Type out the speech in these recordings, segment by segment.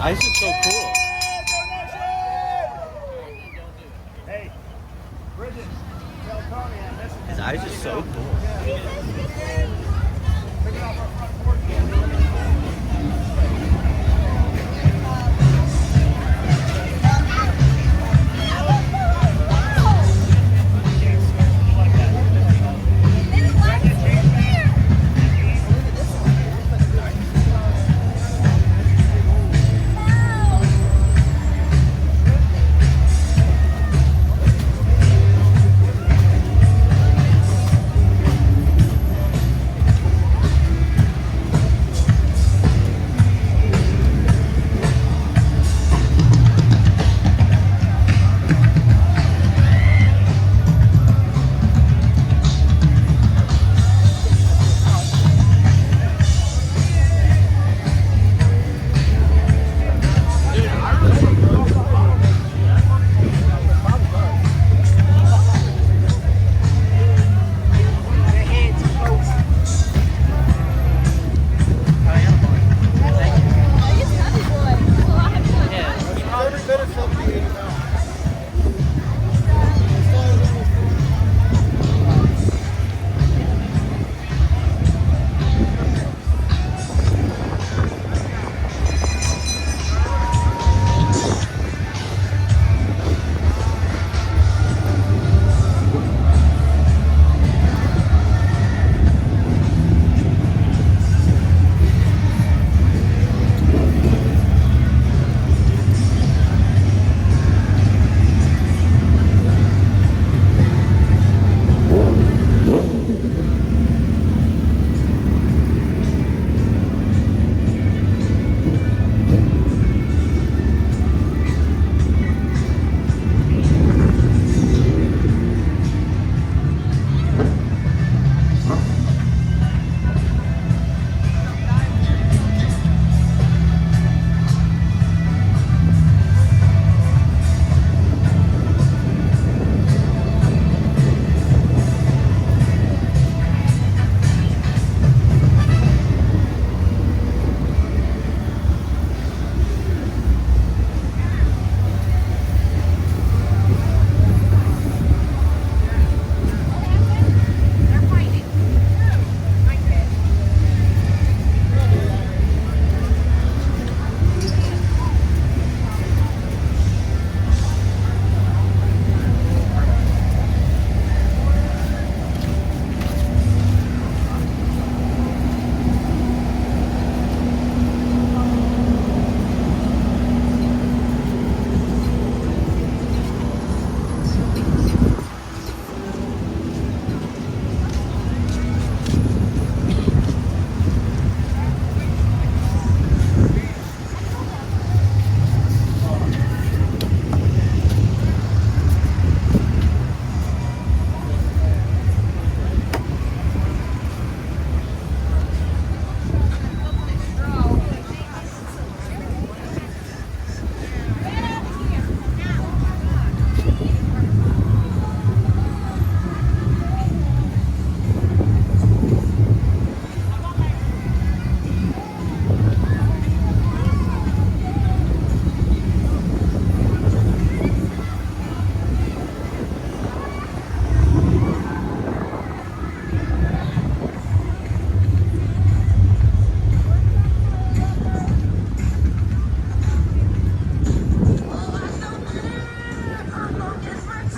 eyes are so cool. Hey, Bridget, tell Tony I'm missing. His eyes are so cool. Pick it off our front porch.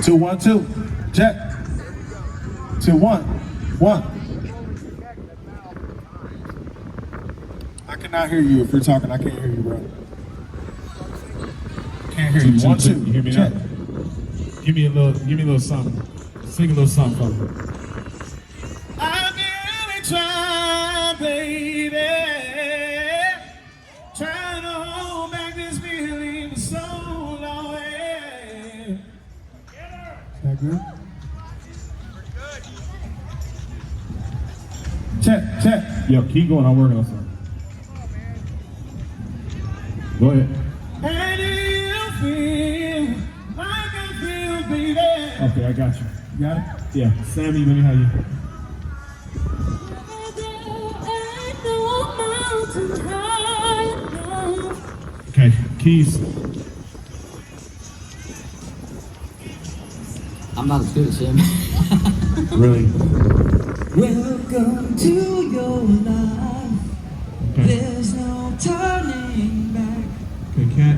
Two, 1, 2. Check. 2, 1, 1. I cannot hear you if you're talking. I can't hear you, bro. Can't hear you. 1, 2. You hear me Check. now? Give me a little something. Sing a little something for me. I'm really trying, baby. Trying to hold back this feeling for so long. Is that good? Check. Yo, keep going. I'm working on something. Go ahead. How do you feel like I feel, baby? Okay, I got you. You got it? Yeah, Sammy, let me have you. Okay. Keys. I'm not as good as him. Really? Welcome to your life. Okay. There's no turning back. Okay, Cat.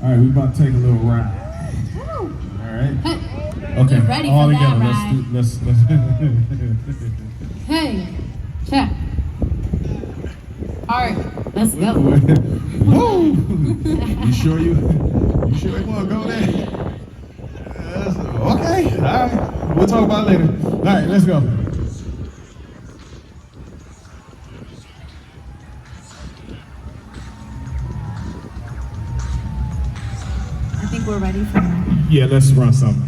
All right, we about to take a little ride. All right. Okay. Get ready all for together. that ride. Let's. Hey, check. All right, let's go. Woo! You sure you want to go there? Okay. All right. We'll talk about it later. All right, let's go. I think we're ready for that. Yeah, let's run something.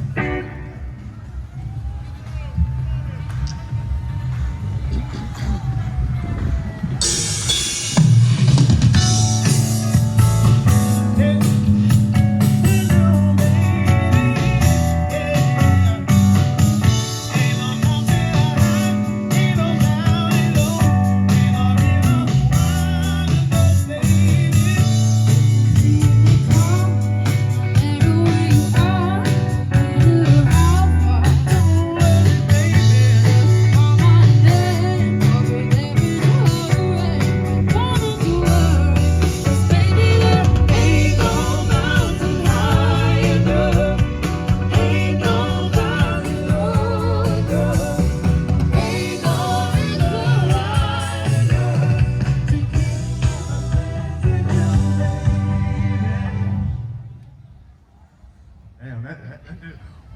Damn,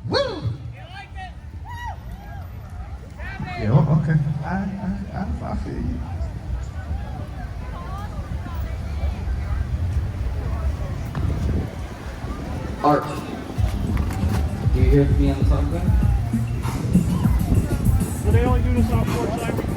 woo! Yeah, okay. I feel you. Art. Do you hear me on the song? So they only do this on 4th side.